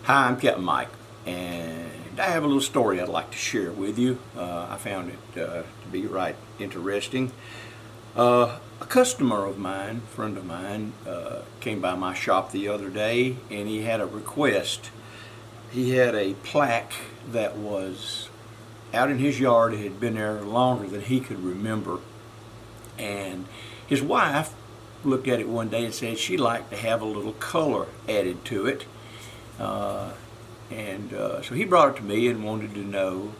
Hi, I'm Captain Mike, and I have a little story I'd like to share with you. I found it to be right interesting. A customer of mine, friend of mine, came by my shop the other day, and he had a request. He had a plaque that was out in his yard. It had been there longer than he could remember, and his wife looked at it one day and said she'd like to have a little color added to it. So he brought it to me and wanted to know,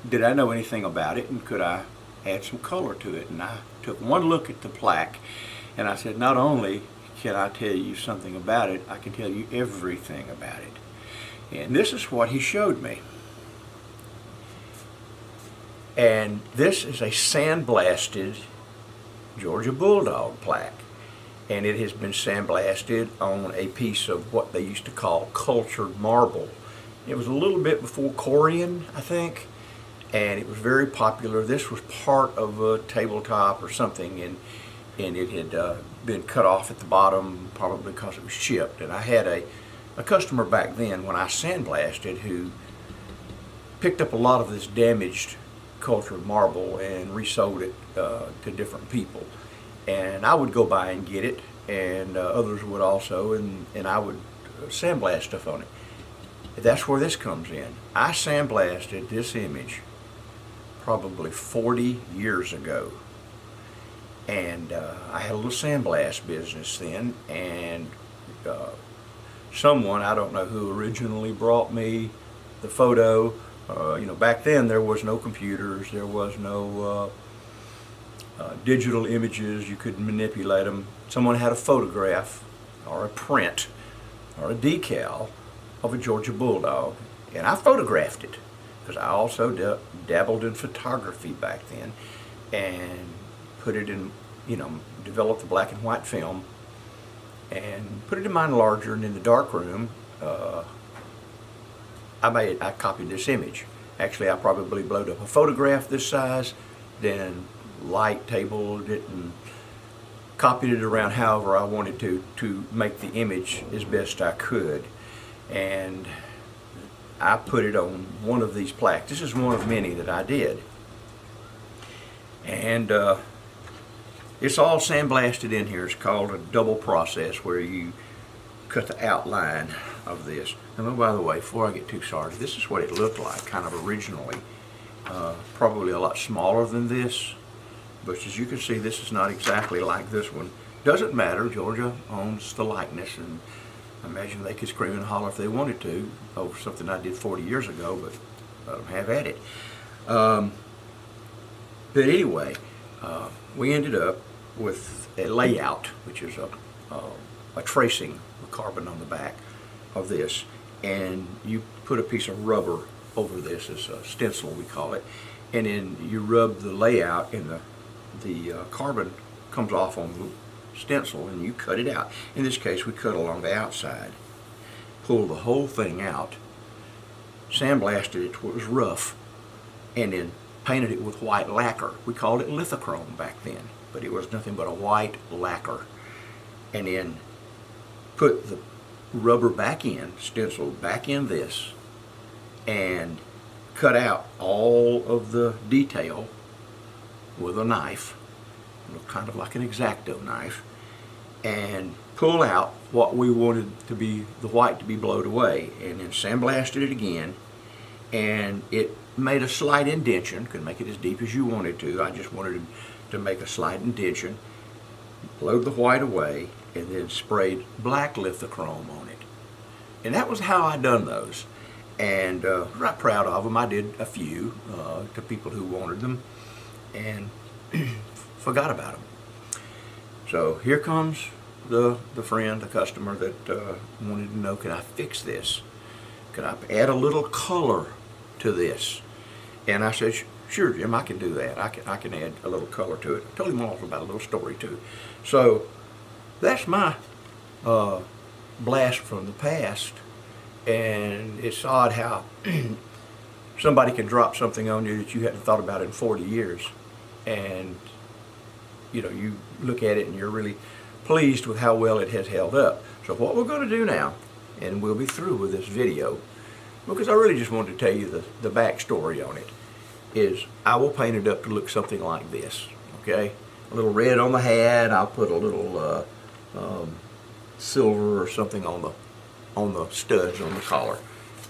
did I know anything about it and could I add some color to it? And I took one look at the plaque and I said, not only can I tell you something about it, I can tell you everything about it. And this is what he showed me. And this is a sandblasted Georgia Bulldog plaque. And it has been sandblasted on a piece of what they used to call cultured marble. It was a little bit before Corian, I think, and it was very popular. This was part of a tabletop or something, and it had been cut off at the bottom, probably because it was chipped. And I had a customer back then when I sandblasted who picked up a lot of this damaged cultured marble and resold it to different people. And I would go by and get it, and others would also, and I would sandblast stuff on it. That's where this comes in. I sandblasted this image probably 40 years ago, and I had a little sandblast business then, and someone, I don't know who, originally brought me the photo. Back then there was no computers, there was no digital images, you could manipulate them. Someone had a photograph or a print or a decal of a Georgia Bulldog, and I photographed it because I also dabbled in photography back then, and put it in, developed the black and white film and put it in my enlarger, and in the dark room I copied this image. Actually, I probably blowed up a photograph this size, then light tabled it and copied it around however I wanted to make the image as best I could, and I put it on one of these plaques. This is one of many that I did, and it's all sandblasted in here. It's called a double process, where you cut the outline of this. And oh, by the way, before I get too started, this is what it looked like kind of originally. Probably a lot smaller than this, but as you can see, this is not exactly like this one. Doesn't matter, Georgia owns the likeness, and I imagine they could scream and holler if they wanted to over something I did 40 years ago, but let them have at it. But anyway, we ended up with a layout, which is a tracing with carbon on the back of this, and you put a piece of rubber over this as a stencil, we call it, and then you rub the layout, and the carbon comes off on the stencil, and you cut it out. In this case, we cut along the outside, pulled the whole thing out, sandblasted it till it was rough, and then painted it with white lacquer. We called it lithochrome back then, but it was nothing but a white lacquer. And then put the rubber back in, stenciled back in this, and cut out all of the detail with a knife, kind of like an X-Acto knife, and pull out what we wanted to be the white to be blowed away, and then sandblasted it again, and it made a slight indentation. Could make it as deep as you wanted to. I just wanted to make a slight indentation, blowed the white away, and then sprayed black lithochrome on it. And that was how I done those, and right proud of them. I did a few to people who wanted them, and forgot about them. So here comes the friend, the customer that wanted to know, can I fix this? Could I add a little color to this? And I said, sure, Jim, I can do that. I can add a little color to it. I told him also about a little story too. So that's my blast from the past, and it's odd how somebody can drop something on you that you hadn't thought about in 40 years, and you look at it and you're really pleased with how well it has held up. So what we're going to do now and we'll be through with this video, because I really just wanted to tell you the backstory on it. Is I will paint it up to look something like this, okay? A little red on the hat. I'll put a little silver or something on the studs on the collar,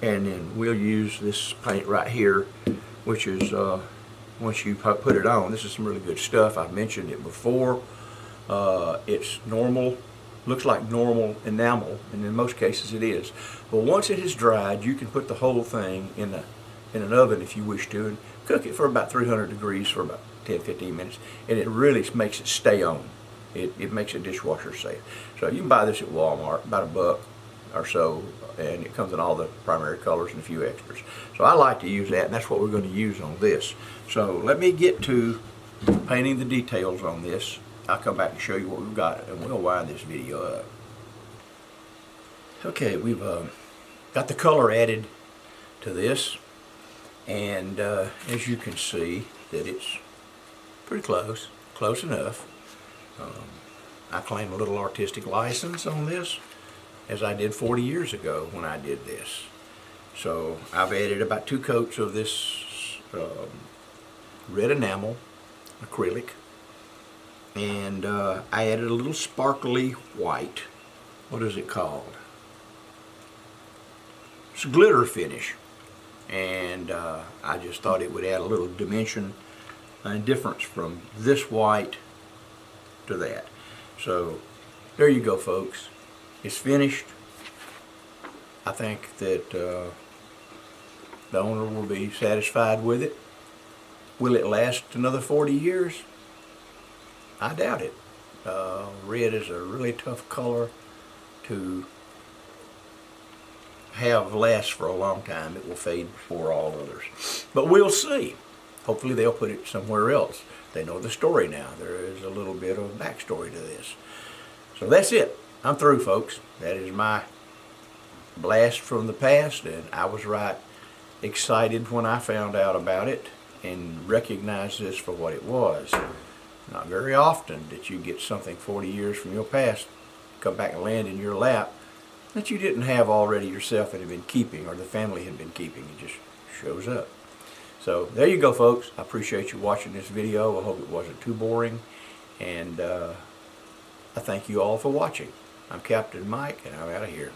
and then we'll use this paint right here, which is once you put it on, this is some really good stuff. I've mentioned it before. It's normal, looks like normal enamel, and in most cases it is. But once it has dried, you can put the whole thing in an oven if you wish to, and cook it for about 300 degrees for about 10-15 minutes, and it really makes it stay on. It makes it dishwasher safe. So you can buy this at Walmart, about $1 or so, and it comes in all the primary colors and a few extras. So I like to use that, and that's what we're going to use on this. So let me get to painting the details on this. I'll come back and show you what we've got, and we'll wind this video up. Okay, we've got the color added to this, and as you can see that it's pretty close enough. I claim a little artistic license on this, as I did 40 years ago when I did this. So I've added about 2 coats of this red enamel acrylic, and I added a little sparkly white. What is it called? It's a glitter finish, and I just thought it would add a little dimension and difference from this white to that. So there you go, folks. It's finished. I think that the owner will be satisfied with it. Will it last another 40 years? I doubt it. Red is a really tough color to have last for a long time. It will fade before all others. But we'll see. Hopefully they'll put it somewhere else. They know the story now. There is a little bit of backstory to this. So that's it. I'm through, folks. That is my blast from the past, and I was right excited when I found out about it and recognized this for what it was. Not very often that you get something 40 years from your past come back and land in your lap that you didn't have already yourself and had been keeping, or the family had been keeping. It just shows up. So there you go, folks. I appreciate you watching this video. I hope it wasn't too boring, and I thank you all for watching. I'm Captain Mike, and I'm out of here.